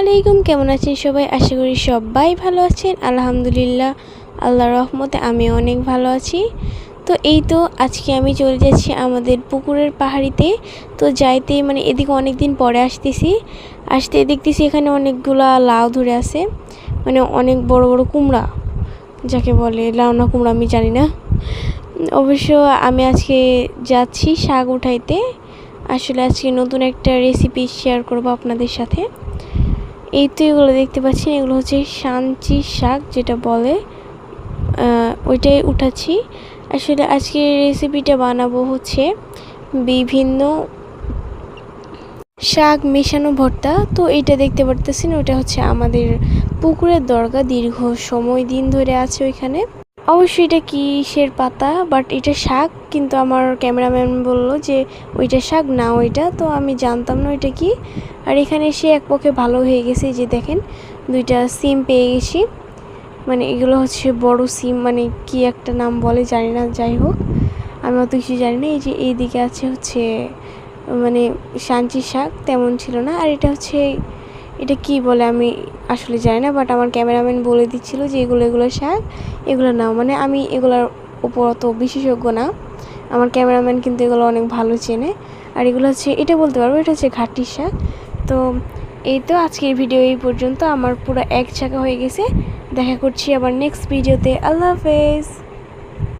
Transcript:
আলাইকুম, কেমন আছেন সবাই? আশা করি সবাই ভালো আছেন। আলহামদুলিল্লাহ, আল্লাহর রহমতে আমি অনেক ভালো আছি। তো এই তো আজকে আমি চলে যাচ্ছি আমাদের পুকুরের পাহাড়িতে। তো যাইতে মানে এদিকে অনেক দিন পরে আসতে দেখতেছি এখানে অনেকগুলা লাউ ধরে আছে, মানে অনেক বড় বড় কুমড়া, যাকে বলে লাউ না কুমড়া আমি জানি না। অবশ্য আমি আজকে যাচ্ছি শাক উঠাইতে। আসলে আজকে নতুন একটা রেসিপি শেয়ার করব আপনাদের সাথে। এই তো এগুলো দেখতে পাচ্ছেন, এগুলো হচ্ছে সাঞ্চি শাক যেটা বলে, ওইটাই উঠাচ্ছি। আসলে আজকে রেসিপিটা বানাবো হচ্ছে বিভিন্ন শাক মেশানো ভর্তা। তো এইটা দেখতে পারতেছেন, ওটা হচ্ছে আমাদের পুকুরের দরগা, দীর্ঘ সময় দিন ধরে আছে ওইখানে। অবশ্যই এটা কিসের পাতা, বাট এটা শাক, কিন্তু আমার ক্যামেরাম্যান বলল যে ওইটা শাক না ওইটা, তো আমি জানতাম না ওইটা কি। আর এখানে এসে এক পক্ষে ভালো হয়ে গেছে, যে দেখেন দুইটা সিম পেয়ে গেছি। মানে এগুলো হচ্ছে বড় সিম, মানে কি একটা নাম বলে জানি না, যাই হোক আমি অত কিছু জানি না। এই যে এইদিকে আছে হচ্ছে মানে সাঞ্চি শাক, তেমন ছিল না। আর এটা কি বলে আমি আসলে জানি না, বাট আমার ক্যামেরাম্যান বলে দিচ্ছিল যে এগুলো শাক, এগুলো নাও। মানে আমি এগুলোর উপর অত বিশেষজ্ঞ না, আমার ক্যামেরাম্যান কিন্তু এগুলো অনেক ভালো চেনে। আর এগুলো হচ্ছে, এটা বলতে পারবো এটা হচ্ছে ঘাটি শাক। তো এই তো আজকের ভিডিও এই পর্যন্ত, আমার পুরো এক চাকা হয়ে গেছে। দেখা করছি আবার নেক্সট ভিডিওতে। আল্লাহ হাফেজ।